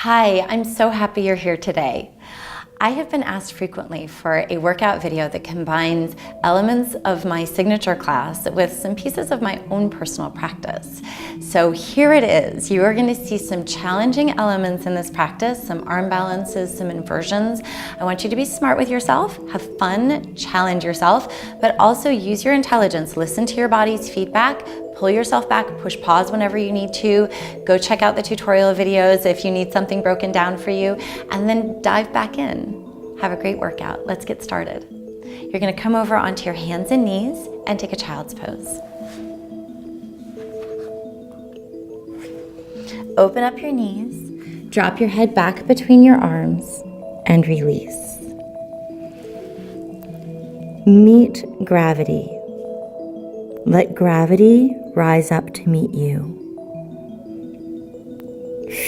Hi, I'm so happy you're here today. I have been asked frequently for a workout video that combines elements of my signature class with some pieces of my own personal practice. So here it is. You are going to see some challenging elements in this practice, some arm balances, some inversions. I want you to be smart with yourself, have fun, challenge yourself, but also use your intelligence. Listen to your body's feedback. Pull yourself back, push pause whenever you need to. Go check out the tutorial videos if you need something broken down for you, and then dive back in. Have a great workout. Let's get started. You're gonna come over onto your hands and knees and take a child's pose. Open up your knees, drop your head back between your arms, and release. Meet gravity. Let gravity rise up to meet you.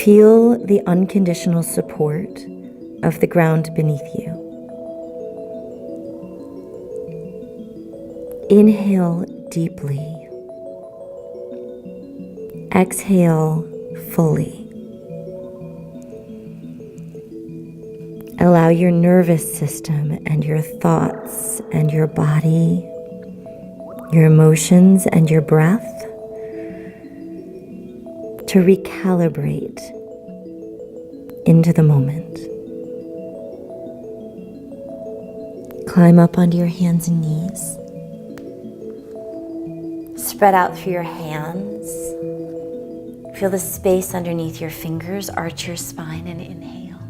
Feel the unconditional support of the ground beneath you. Inhale deeply. Exhale fully. Allow your nervous system and your thoughts and your body, your emotions and your breath to recalibrate into the moment. Climb up onto your hands and knees. Spread out through your hands. Feel the space underneath your fingers. Arch your spine and inhale.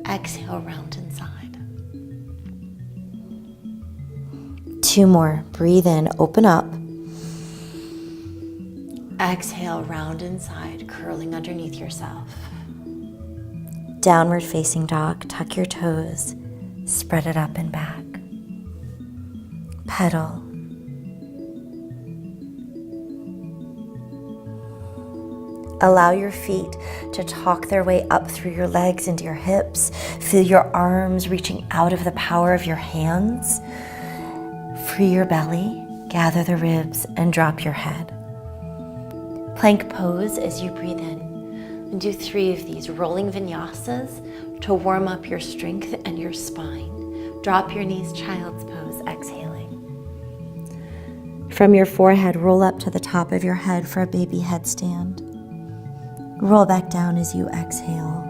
Exhale, round inside. 2 more. Breathe in, open up. Exhale, round inside, curling underneath yourself. Downward facing dog, tuck your toes, spread it up and back. Pedal. Allow your feet to talk their way up through your legs into your hips. Feel your arms reaching out of the power of your hands. Free your belly, gather the ribs, and drop your head. Plank pose as you breathe in. And do 3 of these rolling vinyasas to warm up your strength and your spine. Drop your knees, child's pose, exhaling. From your forehead, roll up to the top of your head for a baby headstand. Roll back down as you exhale.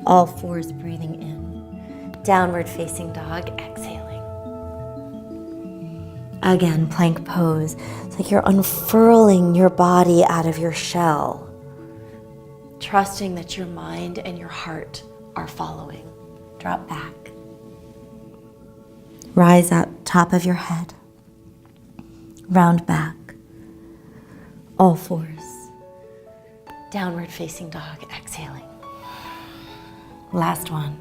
All 4s breathing in. Downward facing dog, exhaling. Again, plank pose. It's like you're unfurling your body out of your shell, trusting that your mind and your heart are following. Drop back. Rise up, top of your head. Round back. All 4s. Downward facing dog, exhaling. Last one.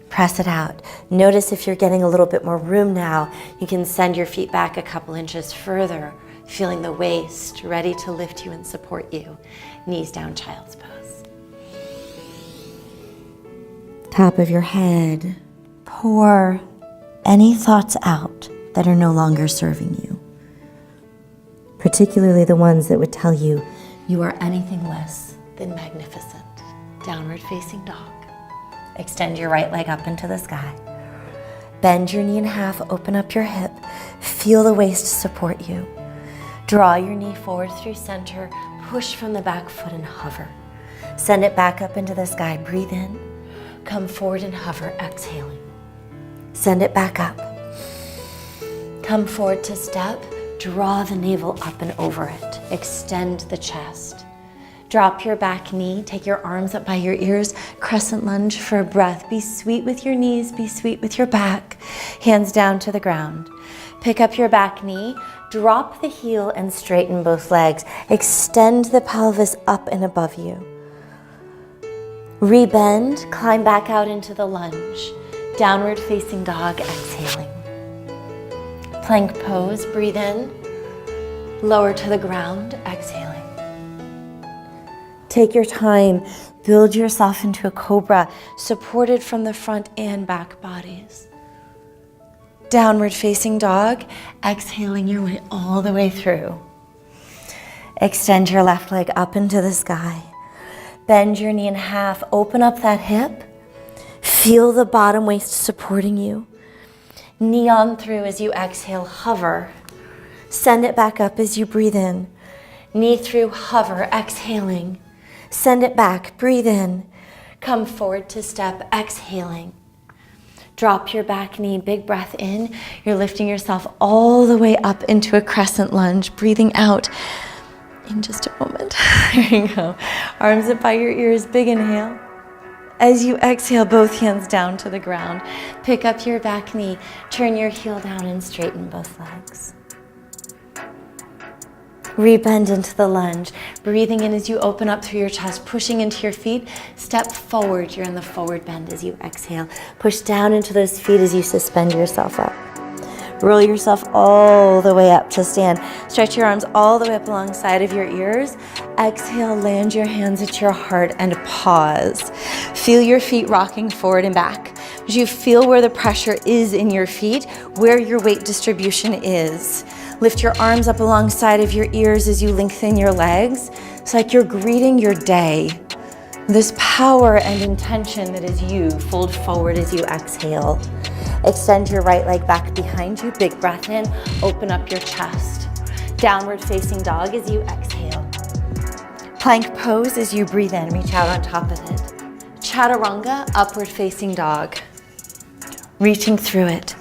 Press it out. Notice if you're getting a little bit more room now, you can send your feet back a couple inches further, feeling the waist ready to lift you and support you. Knees down, child's pose. Top of your head. Pour any thoughts out that are no longer serving you, particularly the ones that would tell you you are anything less than magnificent. Downward facing dog. Extend your right leg up into the sky. Bend your knee in half, open up your hip. Feel the waist support you. Draw your knee forward through center, push from the back foot and hover. Send it back up into the sky, breathe in. Come forward and hover, exhaling. Send it back up. Come forward to step, draw the navel up and over it. Extend the chest. Drop your back knee, take your arms up by your ears, crescent lunge for a breath. Be sweet with your knees, be sweet with your back. Hands down to the ground. Pick up your back knee, drop the heel and straighten both legs. Extend the pelvis up and above you. Rebend, climb back out into the lunge. Downward facing dog, exhaling. Plank pose, breathe in. Lower to the ground, exhaling. Take your time, build yourself into a cobra, supported from the front and back bodies. Downward facing dog, exhaling your way all the way through. Extend your left leg up into the sky. Bend your knee in half, open up that hip. Feel the bottom waist supporting you. Knee on through as you exhale, hover. Send it back up as you breathe in. Knee through, hover, exhaling. Send it back, breathe in. Come forward to step, exhaling. Drop your back knee, big breath in. You're lifting yourself all the way up into a crescent lunge, breathing out in just a moment. There you go. Arms up by your ears, big inhale. As you exhale, both hands down to the ground. Pick up your back knee, turn your heel down and straighten both legs. Rebend into the lunge. Breathing in as you open up through your chest, pushing into your feet. Step forward, you're in the forward bend as you exhale. Push down into those feet as you suspend yourself up. Roll yourself all the way up to stand. Stretch your arms all the way up alongside of your ears. Exhale, land your hands at your heart and pause. Feel your feet rocking forward and back. As you feel where the pressure is in your feet, where your weight distribution is. Lift your arms up alongside of your ears as you lengthen your legs. It's like you're greeting your day. This power and intention that is you. Fold forward as you exhale. Extend your right leg back behind you. Big breath in. Open up your chest. Downward facing dog as you exhale. Plank pose as you breathe in. Reach out on top of it. Chaturanga, upward facing dog. Reaching through it.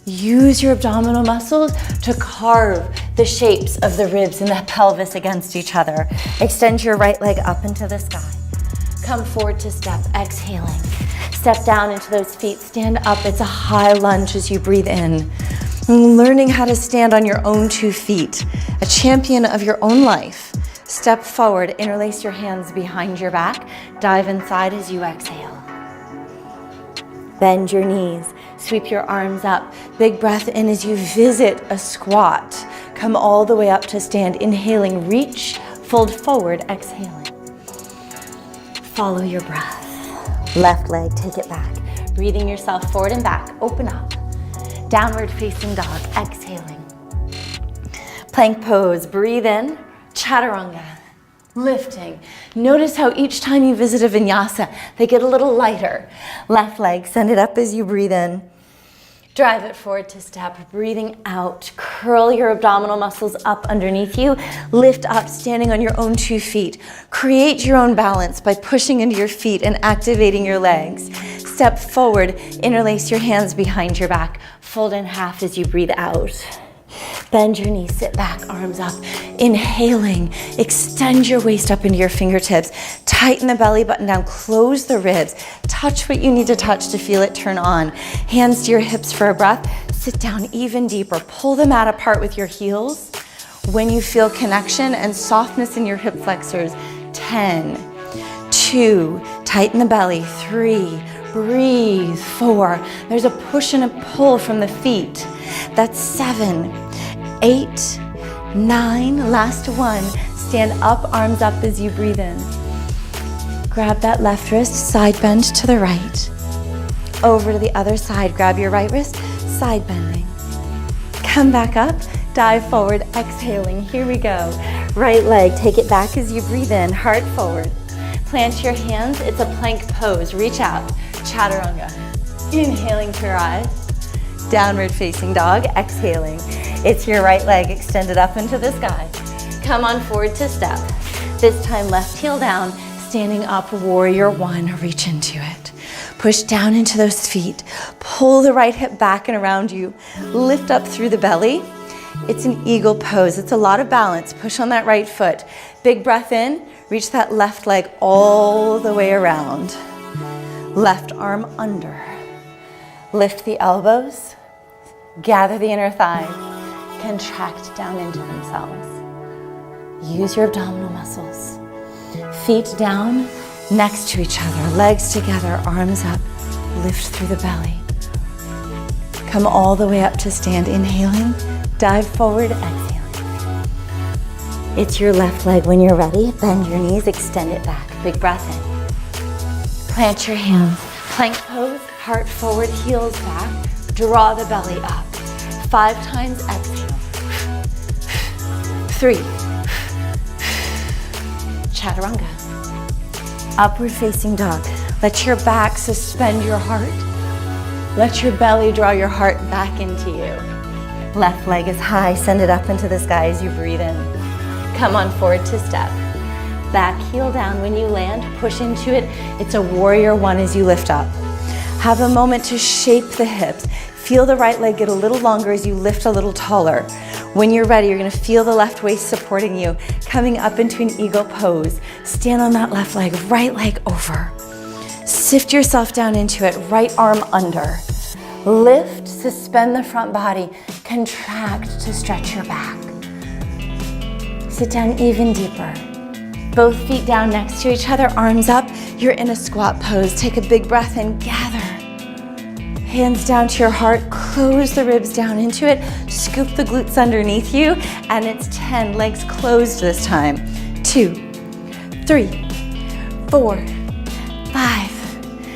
Use your abdominal muscles to carve the shapes of the ribs and the pelvis against each other. Extend your right leg up into the sky. Come forward to step, exhaling. Step down into those feet, stand up. It's a high lunge as you breathe in. Learning how to stand on your own 2 feet, a champion of your own life. Step forward, interlace your hands behind your back. Dive inside as you exhale. Bend your knees, sweep your arms up. Big breath in as you visit a squat. Come all the way up to stand, inhaling, reach, fold forward, exhaling. Follow your breath. Left leg, take it back. Breathing yourself forward and back, open up. Downward facing dog, exhaling. Plank pose, breathe in, chaturanga. Lifting. Notice how each time you visit a vinyasa, they get a little lighter. Left leg, send it up as you breathe in. Drive it forward to step, breathing out. Curl your abdominal muscles up underneath you. Lift up, standing on your own 2 feet. Create your own balance by pushing into your feet and activating your legs. Step forward, interlace your hands behind your back. Fold in half as you breathe out. Bend your knees, sit back, arms up. Inhaling, extend your waist up into your fingertips. Tighten the belly button down, close the ribs. Touch what you need to touch to feel it turn on. Hands to your hips for a breath. Sit down even deeper. Pull the mat apart with your heels. When you feel connection and softness in your hip flexors, 10, 2, tighten the belly, 3, breathe, 4. There's a push and a pull from the feet. That's 7, 8, 9, last one. Stand up, arms up as you breathe in. Grab that left wrist, side bend to the right. Over to the other side, grab your right wrist, side bending. Come back up, dive forward, exhaling. Here we go. Right leg, take it back as you breathe in, heart forward. Plant your hands, it's a plank pose. Reach out, chaturanga. Inhaling through your eyes. Downward facing dog, exhaling. It's your right leg extended up into the sky. Come on forward to step. This time left heel down, standing up, warrior 1, reach into it. Push down into those feet. Pull the right hip back and around you. Lift up through the belly. It's an eagle pose. It's a lot of balance. Push on that right foot. Big breath in, reach that left leg all the way around. Left arm under. Lift the elbows. Gather the inner thighs, contract down into themselves. Use your abdominal muscles. Feet down, next to each other, legs together, arms up, lift through the belly. Come all the way up to stand, inhaling, dive forward, exhaling. It's your left leg when you're ready. Bend your knees, extend it back. Big breath in. Plant your hands, plank pose, heart forward, heels back. Draw the belly up. 5 times, exhale. 3. chaturanga. Upward facing dog. Let your back suspend your heart. Let your belly draw your heart back into you. Left leg is high, send it up into the sky as you breathe in. Come on forward to step. Back heel down. When you land, push into it. It's a warrior one as you lift up. Have a moment to shape the hips. Feel the right leg get a little longer as you lift a little taller. When you're ready, you're gonna feel the left waist supporting you, coming up into an eagle pose. Stand on that left leg, right leg over. Sift yourself down into it, right arm under. Lift, suspend the front body, contract to stretch your back. Sit down even deeper. Both feet down next to each other, arms up. You're in a squat pose. Take a big breath in, gather. Hands down to your heart, close the ribs down into it, scoop the glutes underneath you, and it's 10, legs closed this time. 2, 3, 4, 5,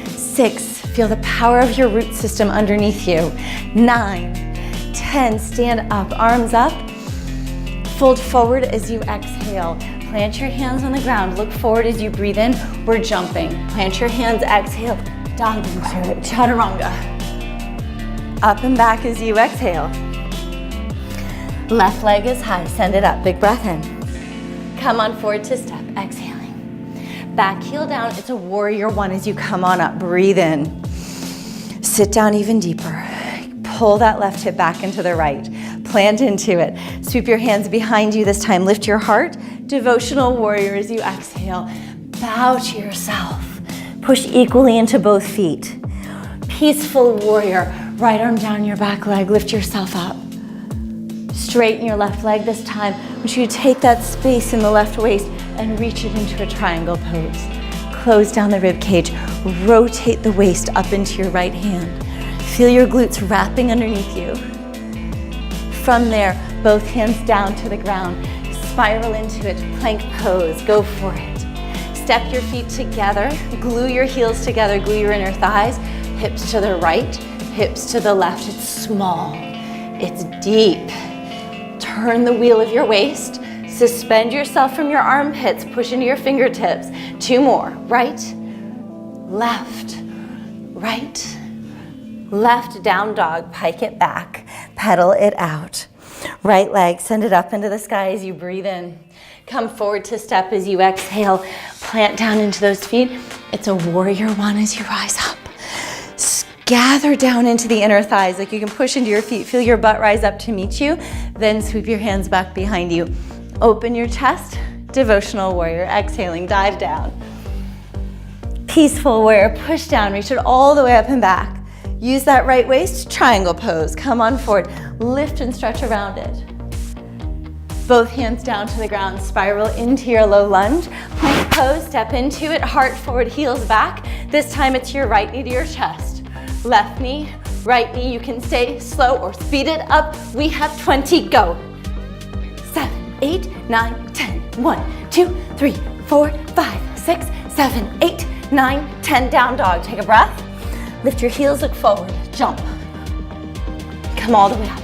6, feel the power of your root system underneath you. 9, 10, stand up, arms up, fold forward as you exhale. Plant your hands on the ground, look forward as you breathe in, we're jumping. Plant your hands, exhale, dog into it, chaturanga. Up and back as you exhale. Left leg is high, send it up, big breath in. Come on forward to step, exhaling. Back heel down, it's a warrior one as you come on up, breathe in. Sit down even deeper. Pull that left hip back into the right. Plant into it. Sweep your hands behind you this time. Lift your heart. Devotional warrior as you exhale. Bow to yourself. Push equally into both feet. Peaceful warrior. Right arm down your back leg. Lift yourself up. Straighten your left leg this time. I want you to take that space in the left waist and reach it into a triangle pose. Close down the rib cage. Rotate the waist up into your right hand. Feel your glutes wrapping underneath you. From there, both hands down to the ground. Spiral into it, plank pose, go for it. Step your feet together, glue your heels together, glue your inner thighs, hips to the right, hips to the left. It's small, it's deep. Turn the wheel of your waist, suspend yourself from your armpits, push into your fingertips. 2 more, right, left, right, left, down dog, pike it back, pedal it out. Right leg, send it up into the sky as you breathe in. Come forward to step as you exhale. Plant down into those feet. It's a warrior one as you rise up. Gather down into the inner thighs like you can push into your feet. Feel your butt rise up to meet you. Then sweep your hands back behind you. Open your chest, devotional warrior. Exhaling, dive down. Peaceful warrior, push down, reach it all the way up and back. Use that right waist, triangle pose. Come on forward, lift and stretch around it. Both hands down to the ground, spiral into your low lunge. Plank pose, step into it, heart forward, heels back. This time it's your right knee to your chest. Left knee, right knee, you can stay slow or speed it up. We have 20, go. 7, 8, 9, 10. 1, 2, 3, 4, 5, 6, 7, 8, 9, 10. Down dog, take a breath. Lift your heels, look forward, jump. Come all the way up.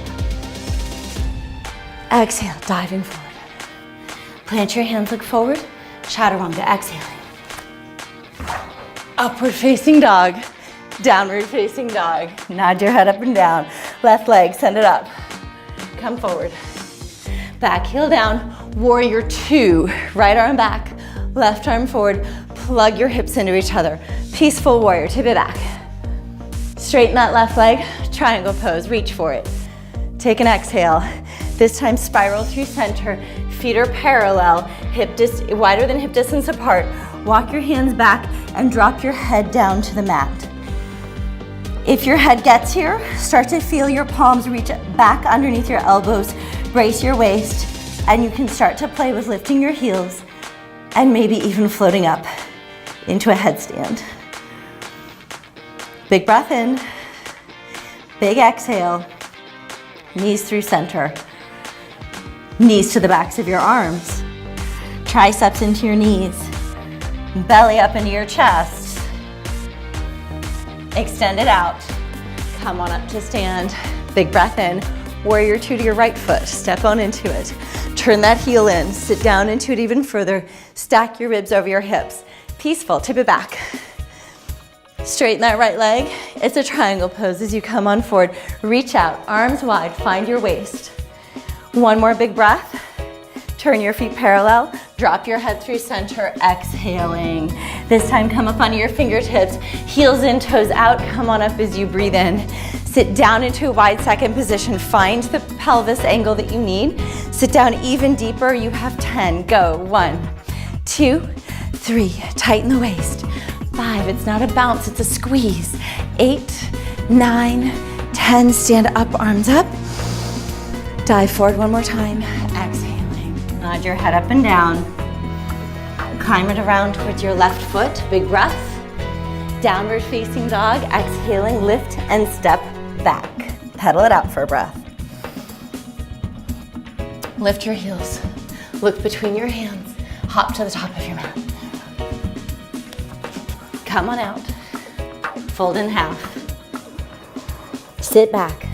Exhale, diving forward. Plant your hands, look forward, chaturanga, exhaling. Upward facing dog, downward facing dog. Nod your head up and down. Left leg, send it up. Come forward. Back heel down, warrior 2. Right arm back, left arm forward. Plug your hips into each other. Peaceful warrior, tip it back. Straighten that left leg, triangle pose, reach for it. Take an exhale. This time spiral through center, feet are parallel, wider than hip distance apart. Walk your hands back and drop your head down to the mat. If your head gets here, start to feel your palms reach back underneath your elbows, brace your waist, and you can start to play with lifting your heels and maybe even floating up into a headstand. Big breath in, big exhale, knees through center, knees to the backs of your arms, triceps into your knees, belly up into your chest, extend it out, come on up to stand, big breath in, warrior 2 to your right foot, step on into it, Turn that heel in, sit down into it even further. Stack your ribs over your hips. Peaceful, tip it back. Straighten that right leg. It's a triangle pose as you come on forward. Reach out, arms wide, find your waist. One more big breath. Turn your feet parallel. Drop your head through center, exhaling. This time come up onto your fingertips. Heels in, toes out. Come on up as you breathe in. Sit down into a wide second position. Find the pelvis angle that you need. Sit down even deeper. You have 10. Go. 1, 2, 3. Tighten the waist. 5. It's not a bounce, it's a squeeze. 8, 9, 10. Stand up, arms up. Dive forward one more time. Exhaling. Nod your head up and down. Climb it around towards your left foot. Big breath. Downward facing dog. Exhaling, lift and step back. Pedal it out for a breath. Lift your heels. Look between your hands. Hop to the top of your mat. Come on out. Fold in half. Sit back.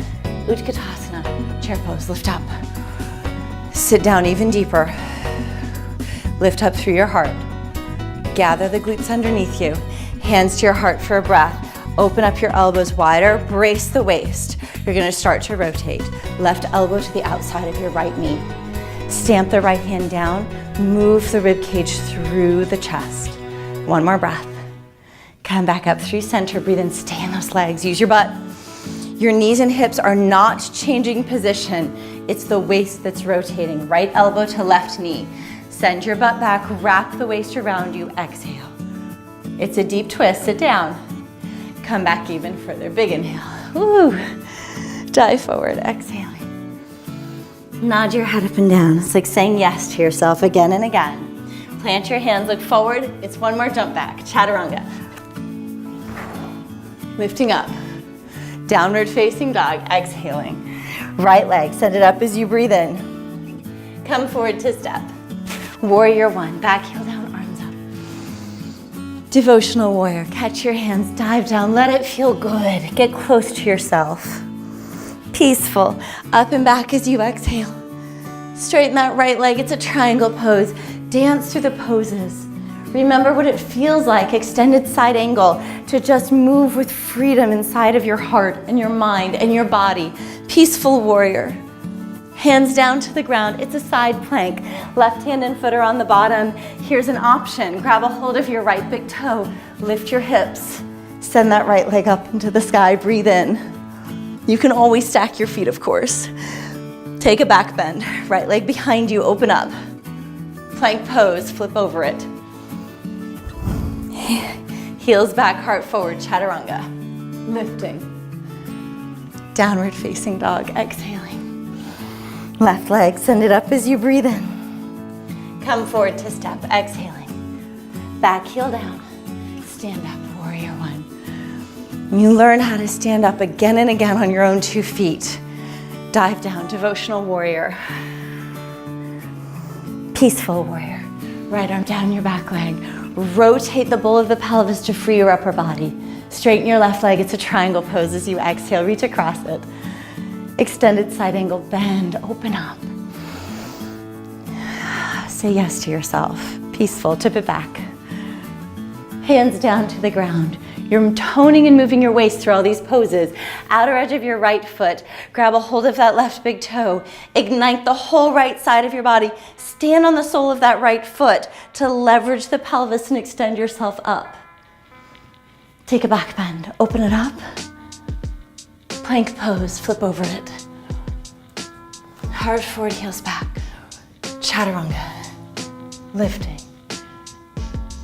Utkatasana. Chair pose. Lift up. Sit down even deeper. Lift up through your heart. Gather the glutes underneath you. Hands to your heart for a breath. Open up your elbows wider. Brace the waist. You're going to start to rotate. Left elbow to the outside of your right knee. Stamp the right hand down. Move the rib cage through the chest. One more breath. Come back up through center. Breathe in. Stay in those legs. Use your butt. Your knees and hips are not changing position. It's the waist that's rotating. Right elbow to left knee. Send your butt back. Wrap the waist around you. Exhale. It's a deep twist. Sit down. Come back even further. Big inhale. Woo. Dive forward. Exhaling. Nod your head up and down. It's like saying yes to yourself again and again. Plant your hands. Look forward. It's one more jump back. Chaturanga. Lifting up. Downward facing dog. Exhaling. Right leg. Send it up as you breathe in. Come forward to step. Warrior 1. Back heel down. Arms up. Devotional warrior. Catch your hands. Dive down. Let it feel good. Get close to yourself. Peaceful. Up and back as you exhale. Straighten that right leg. It's a triangle pose. Dance through the poses. Remember what it feels like, extended side angle, to just move with freedom inside of your heart and your mind and your body. Peaceful warrior. Hands down to the ground. It's a side plank. Left hand and foot are on the bottom. Here's an option. Grab a hold of your right big toe. Lift your hips. Send that right leg up into the sky. Breathe in. You can always stack your feet, of course. Take a back bend. Right leg behind you. Open up. Plank pose. Flip over it. Heels back, heart forward. Chaturanga. Lifting. Downward facing dog. Exhaling. Left leg. Send it up as you breathe in. Come forward to step. Exhaling. Back heel down. Stand up. Warrior 1. You learn how to stand up again and again on your own 2 feet. Dive down. Devotional warrior. Peaceful warrior. Right arm down your back leg. Rotate the bowl of the pelvis to free your upper body. Straighten your left leg. It's a triangle pose as you exhale. Reach across it. Extended side angle. Bend. Open up. Say yes to yourself. Peaceful. Tip it back. Hands down to the ground. You're toning and moving your waist through all these poses. Outer edge of your right foot. Grab a hold of that left big toe. Ignite the whole right side of your body. Stand on the sole of that right foot to leverage the pelvis and extend yourself up. Take a back bend. Open it up. Plank pose. Flip over it. Heart forward, heels back. Chaturanga. Lifting.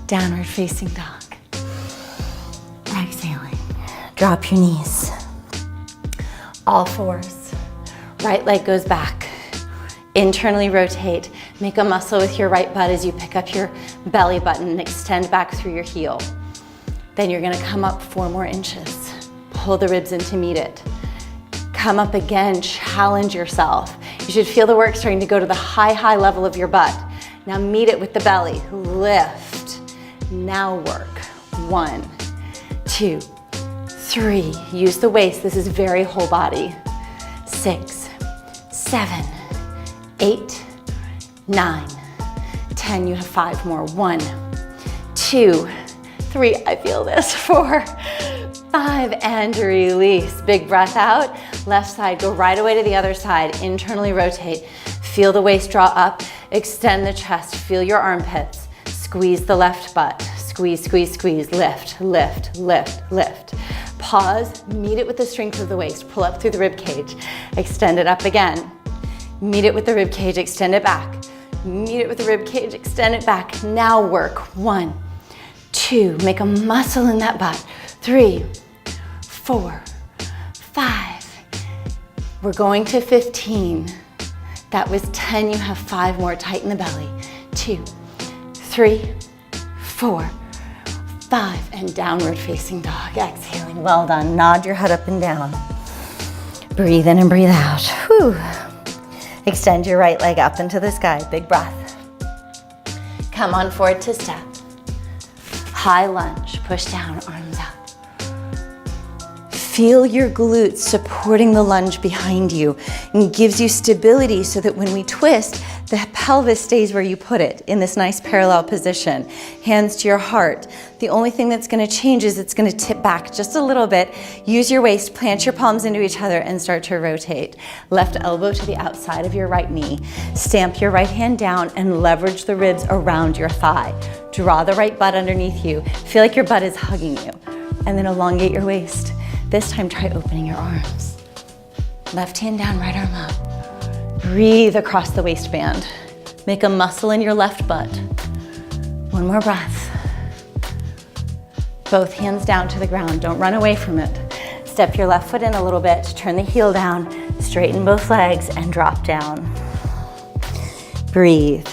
Downward facing dog. Exhaling. Drop your knees. All fours. Right leg goes back. Internally rotate. Make a muscle with your right butt as you pick up your belly button and extend back through your heel. Then you're gonna come up 4 more inches. Pull the ribs in to meet it. Come up again, challenge yourself. You should feel the work starting to go to the high level of your butt. Now meet it with the belly. Lift. Now work. 1, 2, 3. Use the waist. This is very whole body. 6, 7, 8, 9, 10, you have 5 more. 1, 2, 3, I feel this, 4, 5, and release. Big breath out, left side, go right away to the other side, internally rotate. Feel the waist draw up, extend the chest, feel your armpits. Squeeze the left butt, squeeze, squeeze, squeeze, lift, lift, lift, lift. Pause, meet it with the strength of the waist, pull up through the rib cage, extend it up again. Meet it with the rib cage, extend it back. Meet it with the rib cage, extend it back. Now work, 1, 2, make a muscle in that butt. 3, 4, 5. We're going to 15. That was 10, you have 5 more, tighten the belly. 2, 3, 4, 5, and downward facing dog. Exhaling, well done. Nod your head up and down. Breathe in and breathe out. Whew. Extend your right leg up into the sky, big breath. Come on forward to step. High lunge, push down, arms out. Feel your glutes supporting the lunge behind you and gives you stability so that when we twist, the pelvis stays where you put it in this nice parallel position. Hands to your heart. The only thing that's gonna change is it's gonna tip back just a little bit. Use your waist, plant your palms into each other and start to rotate. Left elbow to the outside of your right knee. Stamp your right hand down and leverage the ribs around your thigh. Draw the right butt underneath you. Feel like your butt is hugging you. And then elongate your waist. This time, try opening your arms. Left hand down, right arm up. Breathe across the waistband. Make a muscle in your left butt. One more breath. Both hands down to the ground. Don't run away from it. Step your left foot in a little bit. Turn the heel down. Straighten both legs and drop down. Breathe.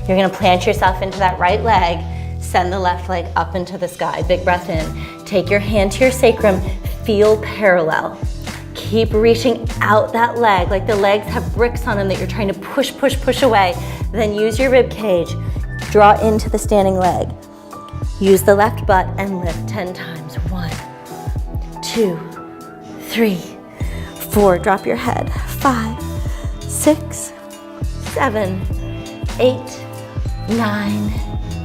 You're gonna plant yourself into that right leg. Send the left leg up into the sky. Big breath in. Take your hand to your sacrum. Feel parallel. Keep reaching out that leg, like the legs have bricks on them that you're trying to push, push, push away. Then use your rib cage. Draw into the standing leg. Use the left butt and lift 10 times. 1, 2, 3, 4. Drop your head. 5, 6, 7, 8, 9,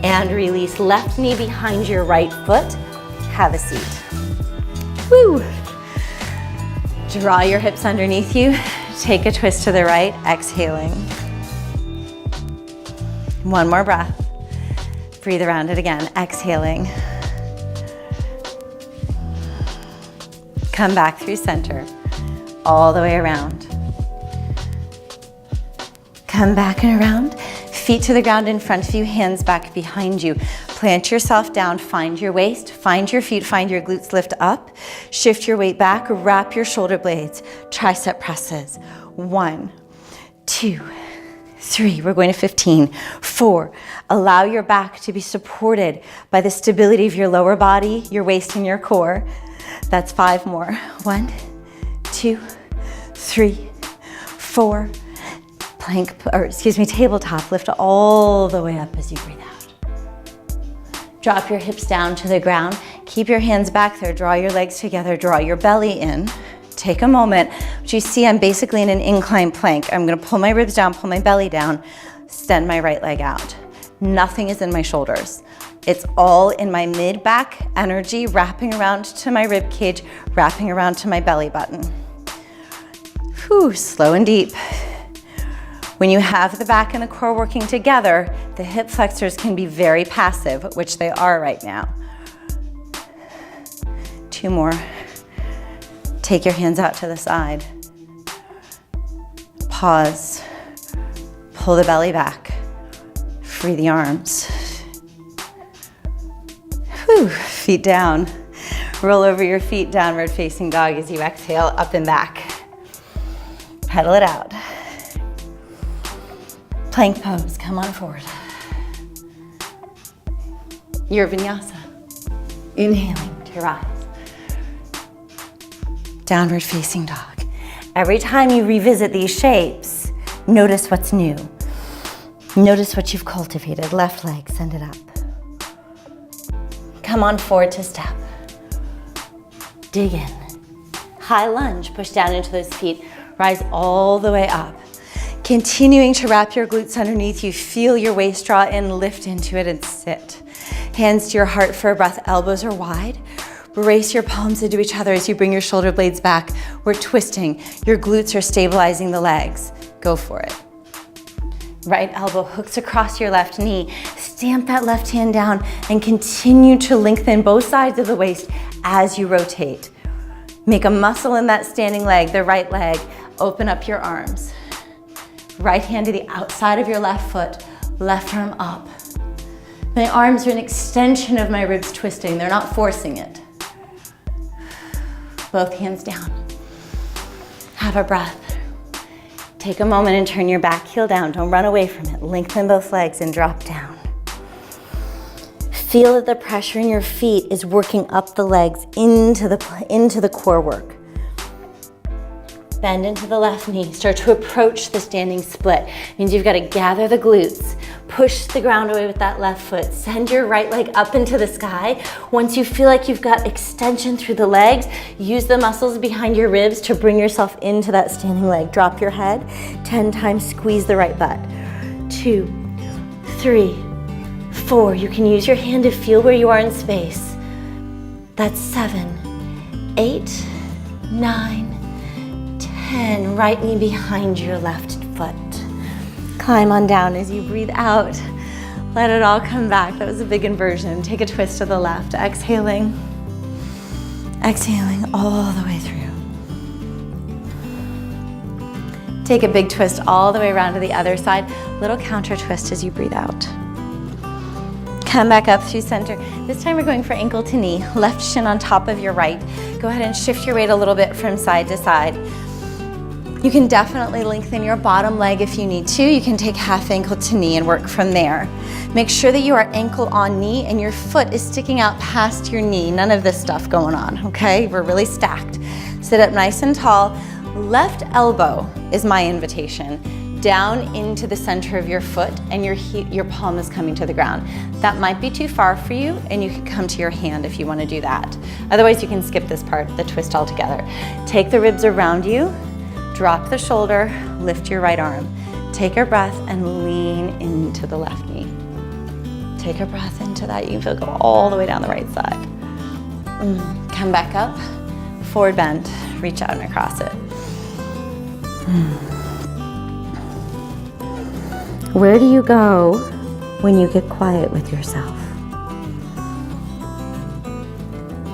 and release. Left knee behind your right foot. Have a seat. Woo! Draw your hips underneath you. Take a twist to the right, exhaling. One more breath. Breathe around it again, exhaling. Come back through center, all the way around. Come back and around. Feet to the ground in front of you, hands back behind you. Plant yourself down, find your waist, find your feet, find your glutes, lift up. Shift your weight back, wrap your shoulder blades, tricep presses. 1, 2, 3, we're going to 15. 4, allow your back to be supported by the stability of your lower body, your waist and your core. That's 5 more. 1, 2, 3, 4. Plank, or excuse me, tabletop. Lift all the way up as you breathe out. Drop your hips down to the ground. Keep your hands back there. Draw your legs together. Draw your belly in. Take a moment. What you see, I'm basically in an incline plank. I'm gonna pull my ribs down, pull my belly down, extend my right leg out. Nothing is in my shoulders. It's all in my mid-back energy, wrapping around to my rib cage, wrapping around to my belly button. Whew, slow and deep. When you have the back and the core working together, the hip flexors can be very passive, which they are right now. 2 more. Take your hands out to the side. Pause. Pull the belly back. Free the arms. Whew, feet down. Roll over your feet, downward facing dog as you exhale, up and back. Pedal it out. Plank pose, come on forward. Your vinyasa. Inhaling to rise. Downward facing dog. Every time you revisit these shapes, notice what's new. Notice what you've cultivated. Left leg, send it up. Come on forward to step. Dig in. High lunge, push down into those feet. Rise all the way up. Continuing to wrap your glutes underneath you, feel your waist draw in, lift into it and sit. Hands to your heart for a breath, elbows are wide. Brace your palms into each other as you bring your shoulder blades back. We're twisting. Your glutes are stabilizing the legs. Go for it. Right elbow hooks across your left knee. Stamp that left hand down and continue to lengthen both sides of the waist as you rotate. Make a muscle in that standing leg, the right leg. Open up your arms. Right hand to the outside of your left foot, left arm up. My arms are an extension of my ribs twisting. They're not forcing it. Both hands down. Have a breath. Take a moment and turn your back heel down. Don't run away from it. Lengthen both legs and drop down. Feel that the pressure in your feet is working up the legs into the core work. Bend into the left knee. Start to approach the standing split. Means you've got to gather the glutes. Push the ground away with that left foot. Send your right leg up into the sky. Once you feel like you've got extension through the legs, use the muscles behind your ribs to bring yourself into that standing leg. Drop your head. 10 times, squeeze the right butt. 2, 3, 4. You can use your hand to feel where you are in space. That's 7, 8, 9, 10, right knee behind your left foot. Climb on down as you breathe out. Let it all come back. That was a big inversion. Take a twist to the left. Exhaling. Exhaling all the way through. Take a big twist all the way around to the other side. Little counter twist as you breathe out. Come back up through center. This time we're going for ankle to knee. Left shin on top of your right. Go ahead and shift your weight a little bit from side to side. You can definitely lengthen your bottom leg if you need to. You can take half ankle to knee and work from there. Make sure that you are ankle on knee and your foot is sticking out past your knee. None of this stuff going on, okay? We're really stacked. Sit up nice and tall. Left elbow is my invitation. Down into the center of your foot and your palm is coming to the ground. That might be too far for you and you can come to your hand if you want to do that. Otherwise you can skip this part, the twist altogether. Take the ribs around you. Drop the shoulder, lift your right arm. Take a breath and lean into the left knee. Take a breath into that. You can feel it go all the way down the right side. Come back up, forward bend, reach out and across it. Where do you go when you get quiet with yourself?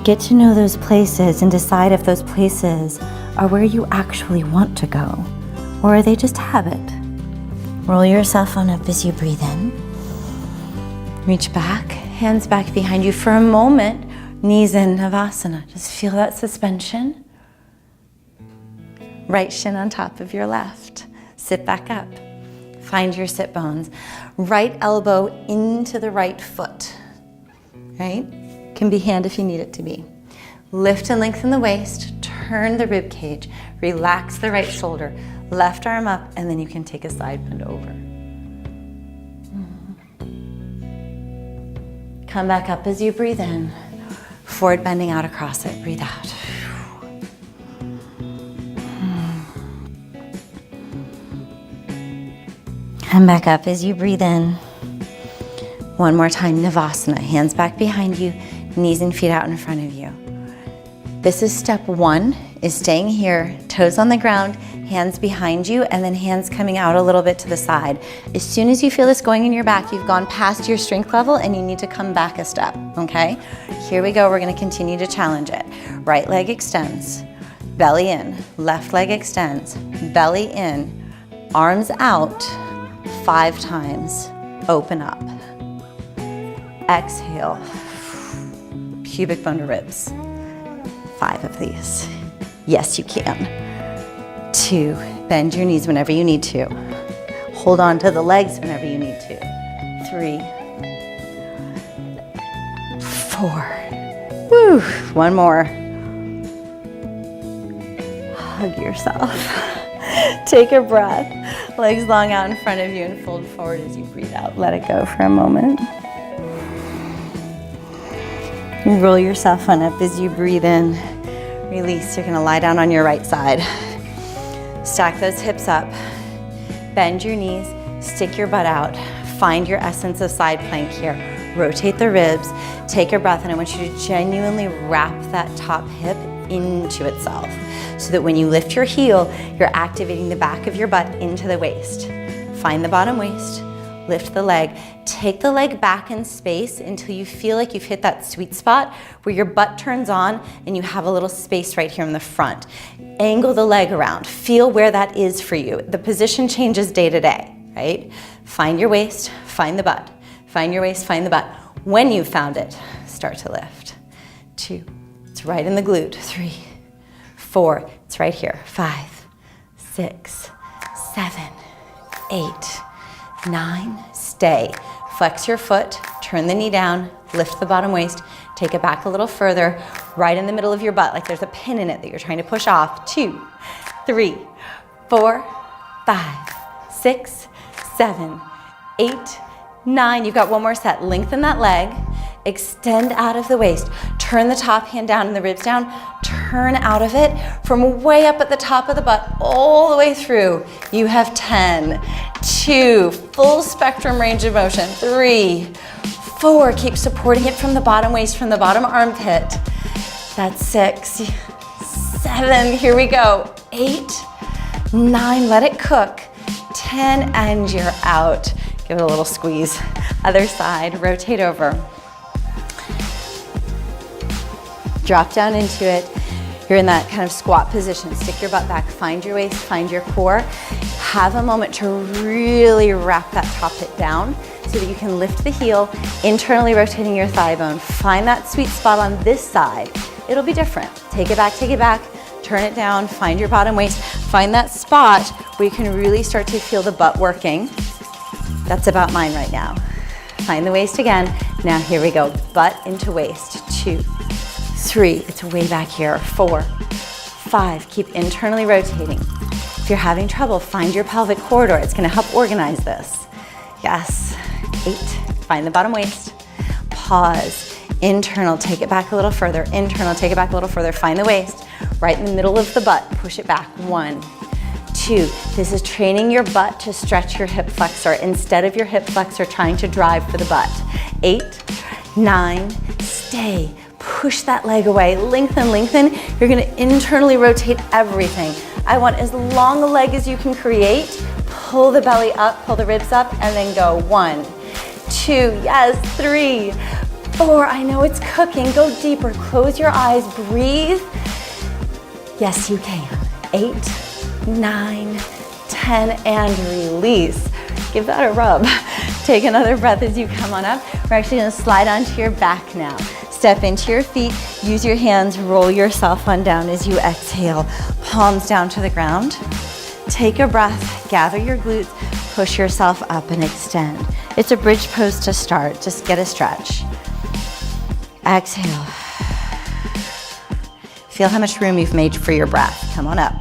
Get to know those places and decide if those places are where you actually want to go, or are they just habit? Roll yourself on up as you breathe in. Reach back, hands back behind you for a moment, knees in Navasana. Just feel that suspension. Right shin on top of your left. Sit back up. Find your sit bones. Right elbow into the right foot, right? Can be hand if you need it to be. Lift and lengthen the waist, turn the rib cage, relax the right shoulder, left arm up, and then you can take a side bend over. Come back up as you breathe in, forward bending out across it, breathe out. Come back up as you breathe in. One more time, Navasana, hands back behind you, knees and feet out in front of you. This is step 1, is staying here, toes on the ground, hands behind you, and then hands coming out a little bit to the side. As soon as you feel this going in your back, you've gone past your strength level and you need to come back a step, okay? Here we go, we're gonna continue to challenge it. Right leg extends, belly in, left leg extends, belly in, arms out, 5 times, open up. Exhale, pubic bone to ribs. 5 of these. Yes, you can. 2, bend your knees whenever you need to. Hold on to the legs whenever you need to. 3, 4. Woo, 1 more. Hug yourself. Take a breath. Legs long out in front of you and fold forward as you breathe out. Let it go for a moment. Roll yourself on up as you breathe in. Release. You're gonna lie down on your right side. Stack those hips up. Bend your knees, stick your butt out, find your essence of side plank here. Rotate the ribs, take a breath, and I want you to genuinely wrap that top hip into itself so that when you lift your heel, you're activating the back of your butt into the waist. Find the bottom waist, lift the leg, take the leg back in space until you feel like you've hit that sweet spot where your butt turns on and you have a little space right here in the front. Angle the leg around, feel where that is for you. The position changes day to day, right? Find your waist, find the butt. Find your waist, find the butt. When you've found it, start to lift. 2, it's right in the glute. 3, 4, it's right here. 5, 6, 7, 8, 9, stay. Flex your foot, turn the knee down, lift the bottom waist, take it back a little further, right in the middle of your butt, like there's a pin in it that you're trying to push off. 2, 3, 4, 5, 6, 7, 8, 9, you've got one more set. Lengthen that leg, extend out of the waist, turn the top hand down and the ribs down, turn out of it from way up at the top of the butt all the way through. You have 10, 2, full spectrum range of motion, 3, 4, keep supporting it from the bottom waist, from the bottom armpit. That's 6, 7, here we go, 8, 9, let it cook, 10, and you're out. Give it a little squeeze. Other side, rotate over. Drop down into it. You're in that kind of squat position. Stick your butt back, find your waist, find your core. Have a moment to really wrap that top hip down so that you can lift the heel, internally rotating your thigh bone. Find that sweet spot on this side. It'll be different. Take it back, turn it down, find your bottom waist, find that spot where you can really start to feel the butt working. That's about mine right now. Find the waist again. Now here we go, butt into waist. 2, 3, it's way back here. 4, 5, keep internally rotating. If you're having trouble, find your pelvic corridor. It's gonna help organize this. Yes, 8, find the bottom waist. Pause, internal, take it back a little further. Internal, take it back a little further. Find the waist, right in the middle of the butt. Push it back, 1, 2, this is training your butt to stretch your hip flexor instead of your hip flexor trying to drive for the butt. 8, 9, stay. Push that leg away, lengthen, lengthen. You're gonna internally rotate everything. I want as long a leg as you can create. Pull the belly up, pull the ribs up, and then go 1, 2, yes, 3, 4, I know it's cooking. Go deeper, close your eyes, breathe. Yes, you can. 8, 9, 10, and release. Give that a rub. Take another breath as you come on up. We're actually gonna slide onto your back now. Step into your feet, use your hands, roll yourself on down as you exhale. Palms down to the ground. Take a breath, gather your glutes, push yourself up and extend. It's a bridge pose to start, just get a stretch. Exhale. Feel how much room you've made for your breath. Come on up.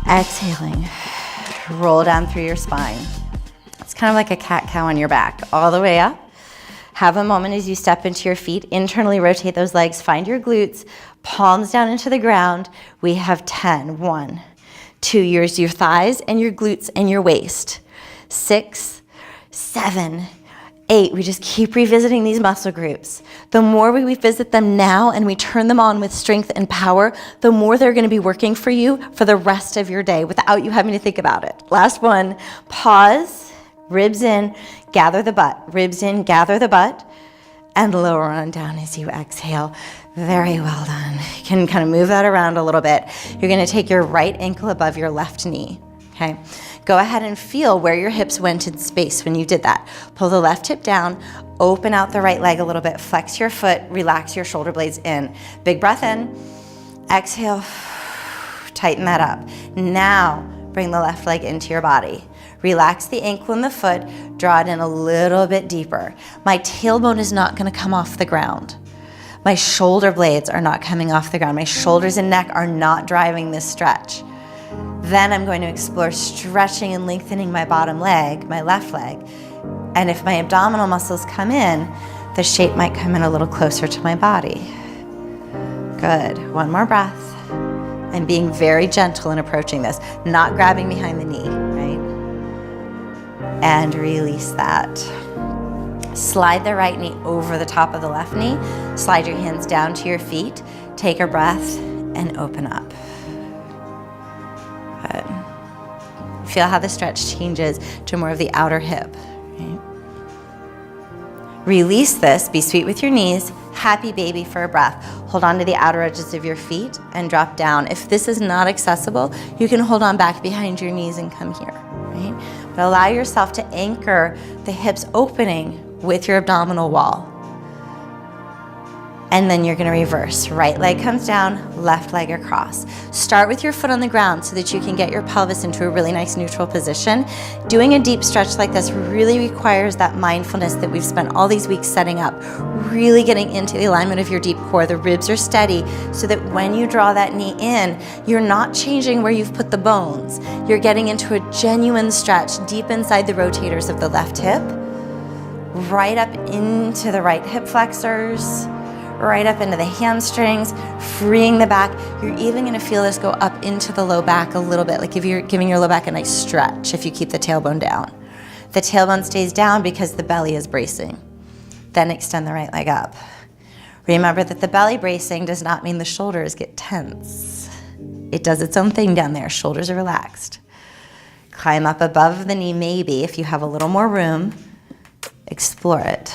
Exhaling, roll down through your spine. It's kind of like a cat-cow on your back, all the way up. Have a moment as you step into your feet, internally rotate those legs, find your glutes, palms down into the ground. We have 10, 1, 2, your thighs and your glutes and your waist. 6, 7, 8, we just keep revisiting these muscle groups. The more we revisit them now and we turn them on with strength and power, the more they're gonna be working for you for the rest of your day without you having to think about it. Last one, pause, ribs in, gather the butt. Ribs in, gather the butt, and lower on down as you exhale. Very well done. You can kind of move that around a little bit. You're gonna take your right ankle above your left knee, okay? Go ahead and feel where your hips went in space when you did that. Pull the left hip down, open out the right leg a little bit, flex your foot, relax your shoulder blades in. Big breath in, exhale, tighten that up. Now, bring the left leg into your body. Relax the ankle and the foot, draw it in a little bit deeper. My tailbone is not gonna come off the ground. My shoulder blades are not coming off the ground. My shoulders and neck are not driving this stretch. Then I'm going to explore stretching and lengthening my bottom leg, my left leg. And if my abdominal muscles come in, the shape might come in a little closer to my body. Good, one more breath. And being very gentle in approaching this, not grabbing behind the knee, right? and release that. Slide the right knee over the top of the left knee. Slide your hands down to your feet. Take a breath and open up. Good. Feel how the stretch changes to more of the outer hip. Right? Release this. Be sweet with your knees. Happy baby for a breath. Hold on to the outer edges of your feet and drop down. If this is not accessible, you can hold on back behind your knees and come here. Right? But allow yourself to anchor the hips opening with your abdominal wall. And then you're gonna reverse. Right leg comes down, left leg across. Start with your foot on the ground so that you can get your pelvis into a really nice neutral position. Doing a deep stretch like this really requires that mindfulness that we've spent all these weeks setting up, really getting into the alignment of your deep core. The ribs are steady so that when you draw that knee in, you're not changing where you've put the bones. You're getting into a genuine stretch deep inside the rotators of the left hip, right up into the right hip flexors, right up into the hamstrings, freeing the back. You're even gonna feel this go up into the low back a little bit, like if you're giving your low back a nice stretch if you keep the tailbone down. The tailbone stays down because the belly is bracing. Then extend the right leg up. Remember that the belly bracing does not mean the shoulders get tense. It does its own thing down there. Shoulders are relaxed. Climb up above the knee maybe if you have a little more room. Explore it.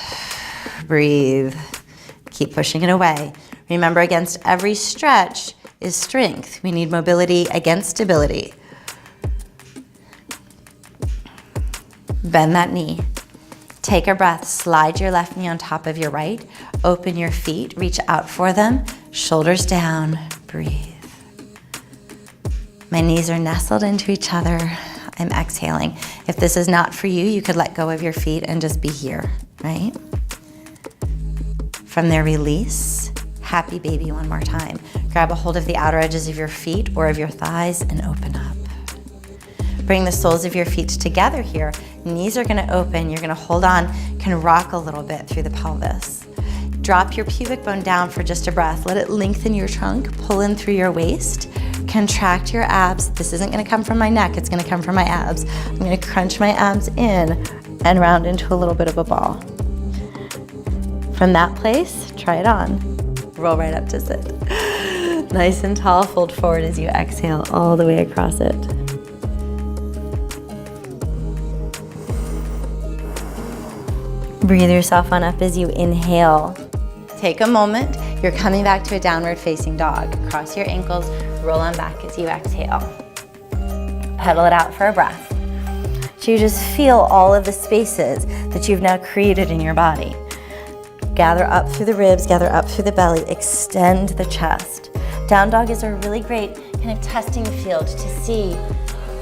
Breathe. Keep pushing it away. Remember, against every stretch is strength. We need mobility against stability. Bend that knee. Take a breath. Slide your left knee on top of your right. Open your feet. Reach out for them. Shoulders down. Breathe. My knees are nestled into each other. I'm exhaling. If this is not for you, you could let go of your feet and just be here, right? From there, release. Happy baby one more time. Grab a hold of the outer edges of your feet or of your thighs and open up. Bring the soles of your feet together here. Knees are gonna open. You're gonna hold on, can rock a little bit through the pelvis. Drop your pubic bone down for just a breath. Let it lengthen your trunk, pull in through your waist, contract your abs. This isn't gonna come from my neck, it's gonna come from my abs. I'm gonna crunch my abs in and round into a little bit of a ball. From that place, try it on. Roll right up to sit. Nice and tall, fold forward as you exhale all the way across it. Breathe yourself on up as you inhale. Take a moment. You're coming back to a downward facing dog. Cross your ankles, roll on back as you exhale. Pedal it out for a breath. So you just feel all of the spaces that you've now created in your body. Gather up through the ribs, gather up through the belly, extend the chest. Down dog is a really great kind of testing field to see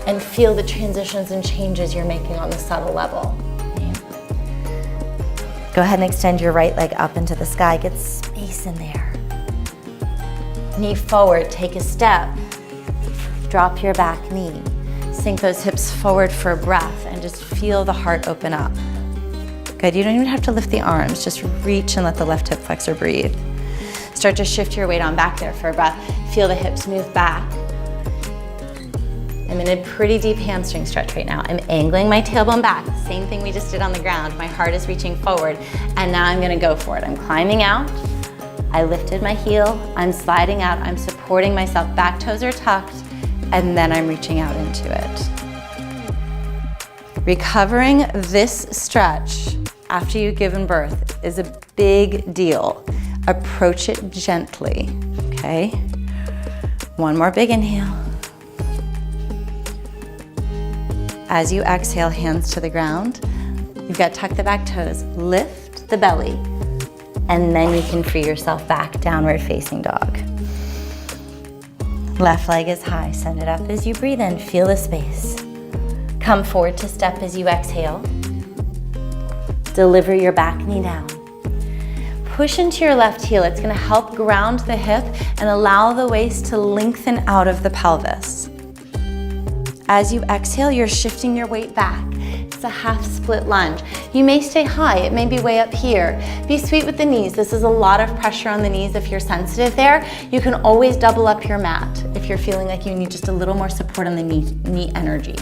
and feel the transitions and changes you're making on the subtle level. Go ahead and extend your right leg up into the sky. Get space in there. Knee forward, take a step. Drop your back knee. Sink those hips forward for a breath and just feel the heart open up. Good, you don't even have to lift the arms. Just reach and let the left hip flexor breathe. Start to shift your weight on back there for a breath. Feel the hips move back. I'm in a pretty deep hamstring stretch right now. I'm angling my tailbone back. Same thing we just did on the ground. My heart is reaching forward, and now I'm gonna go for it. I'm climbing out. I lifted my heel. I'm sliding out. I'm supporting myself. Back toes are tucked, and then I'm reaching out into it. Recovering this stretch after you've given birth is a big deal. Approach it gently, okay? One more big inhale. As you exhale, hands to the ground. You've got to tuck the back toes, lift the belly, and then you can free yourself back, downward facing dog. Left leg is high, send it up as you breathe in, feel the space. Come forward to step as you exhale. Deliver your back knee down. Push into your left heel. It's gonna help ground the hip and allow the waist to lengthen out of the pelvis. As you exhale, you're shifting your weight back. It's a half split lunge. You may stay high, it may be way up here. Be sweet with the knees. This is a lot of pressure on the knees if you're sensitive there. You can always double up your mat if you're feeling like you need just a little more support on the knee energy.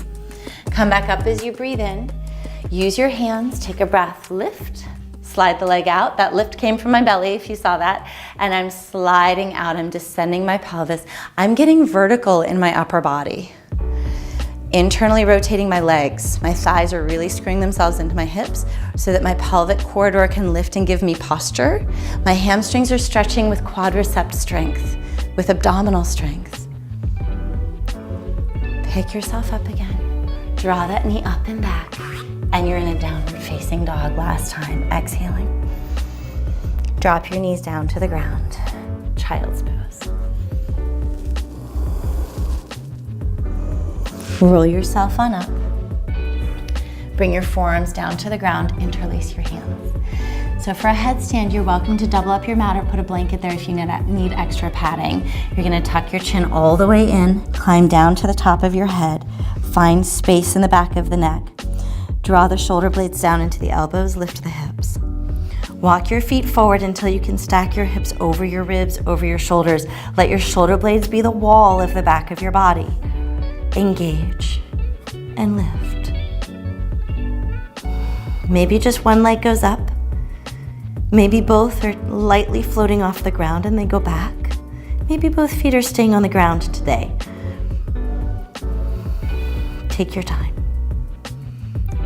Come back up as you breathe in. Use your hands, take a breath, lift, slide the leg out. That lift came from my belly, if you saw that. And I'm sliding out, I'm descending my pelvis. I'm getting vertical in my upper body. Internally rotating my legs. My thighs are really screwing themselves into my hips so that my pelvic corridor can lift and give me posture. My hamstrings are stretching with quadricep strength, with abdominal strength. Pick yourself up again. Draw that knee up and back. And you're in a downward facing dog last time. Exhaling. Drop your knees down to the ground. Child's pose. Roll yourself on up. Bring your forearms down to the ground, interlace your hands. So for a headstand, you're welcome to double up your mat or put a blanket there if you need extra padding. You're gonna tuck your chin all the way in, climb down to the top of your head, find space in the back of the neck. Draw the shoulder blades down into the elbows, lift the hips. Walk your feet forward until you can stack your hips over your ribs, over your shoulders. Let your shoulder blades be the wall of the back of your body. Engage and lift. Maybe just one leg goes up. Maybe both are lightly floating off the ground and they go back. Maybe both feet are staying on the ground today. Take your time.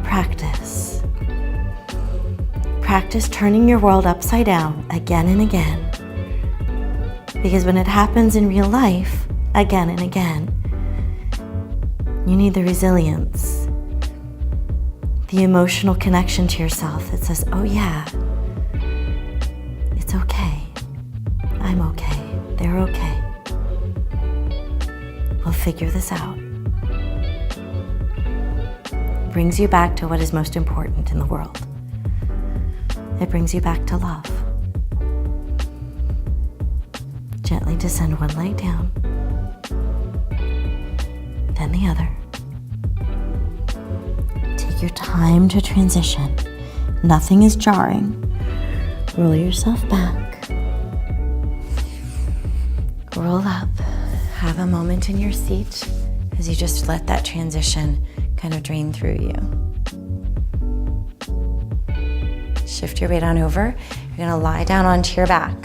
Practice. Practice turning your world upside down again and again. Because when it happens in real life, again and again, you need the resilience, the emotional connection to yourself that says, oh yeah, it's okay. I'm okay. They're okay. We'll figure this out. Brings you back to what is most important in the world. It brings you back to love. Gently descend one leg down, then the other. Take your time to transition. Nothing is jarring. Roll yourself back. Roll up. Have a moment in your seat as you just let that transition kind of drain through you. Shift your weight on over. You're gonna lie down onto your back.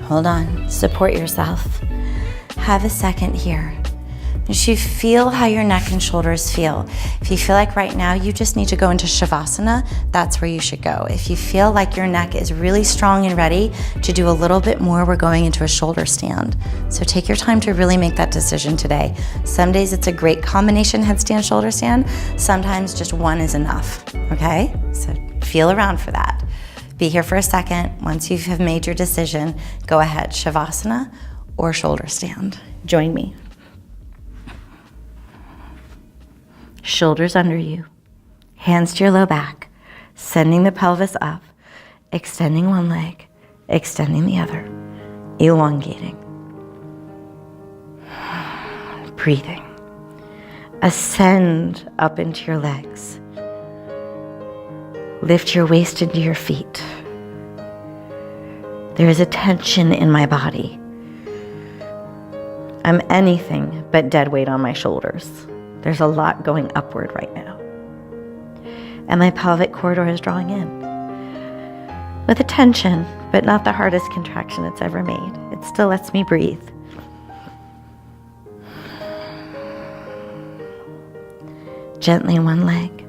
Hold on, support yourself. Have a second here. As you feel how your neck and shoulders feel. If you feel like right now you just need to go into Shavasana, that's where you should go. If you feel like your neck is really strong and ready to do a little bit more, we're going into a shoulder stand. So take your time to really make that decision today. Some days it's a great combination headstand, shoulder stand. Sometimes just one is enough, okay? So feel around for that. Be here for a second. Once you have made your decision, go ahead, Shavasana or shoulder stand. Join me. Shoulders under you, hands to your low back, sending the pelvis up, extending one leg, extending the other, elongating. Breathing. Ascend up into your legs. Lift your waist into your feet. There is a tension in my body. I'm anything but dead weight on my shoulders. There's a lot going upward right now. And my pelvic corridor is drawing in. With a tension, but not the hardest contraction it's ever made. It still lets me breathe. Gently one leg.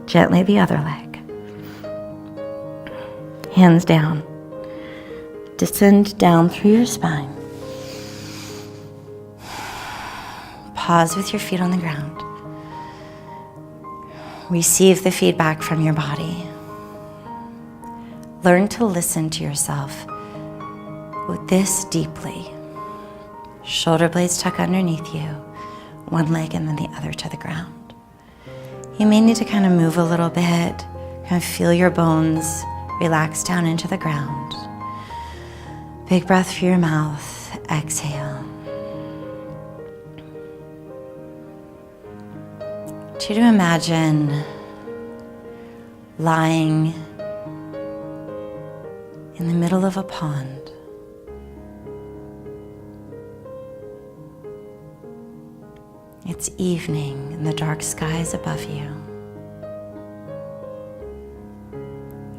Gently the other leg. Hands down. Descend down through your spine. Pause with your feet on the ground. Receive the feedback from your body. Learn to listen to yourself with this deeply. Shoulder blades tuck underneath you, one leg and then the other to the ground. You may need to kind of move a little bit, kind of feel your bones relax down into the ground. Big breath through your mouth, exhale. To imagine lying in the middle of a pond. It's evening and the dark skies above you.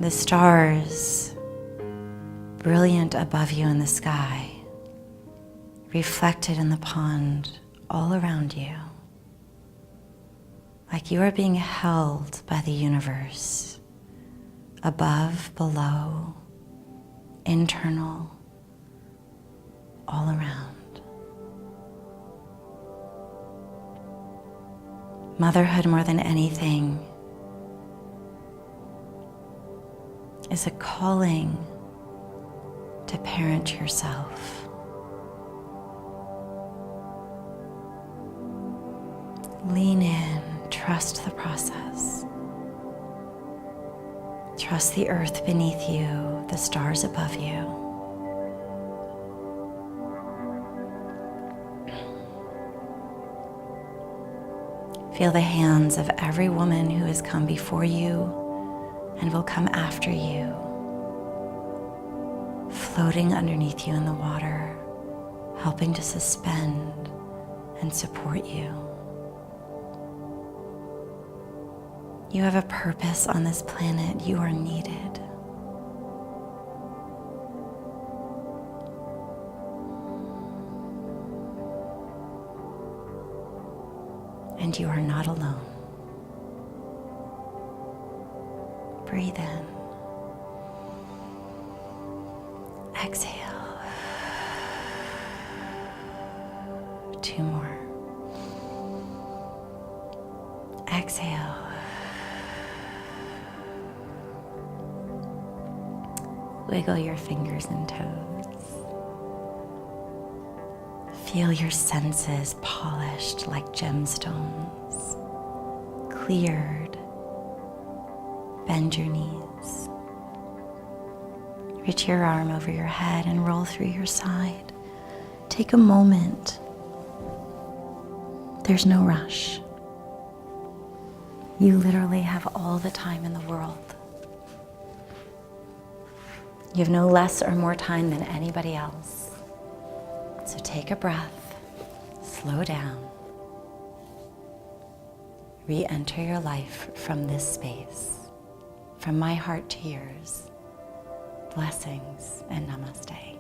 The stars, brilliant above you in the sky, reflected in the pond all around you, like you are being held by the universe, above, below, internal, all around. Motherhood, more than anything, is a calling to parent yourself. Lean in, trust the process. Trust the earth beneath you, the stars above you. Feel the hands of every woman who has come before you and will come after you, floating underneath you in the water, helping to suspend and support you. You have a purpose on this planet. You are needed. And you are not alone. Breathe in. Exhale. 2 more. Exhale. Wiggle your fingers and toes. Feel your senses polished like gemstones, cleared. Bend your knees. Reach your arm over your head and roll through your side. Take a moment. There's no rush. You literally have all the time in the world. You have no less or more time than anybody else. So take a breath, slow down, re-enter your life from this space. From my heart to yours, blessings and namaste.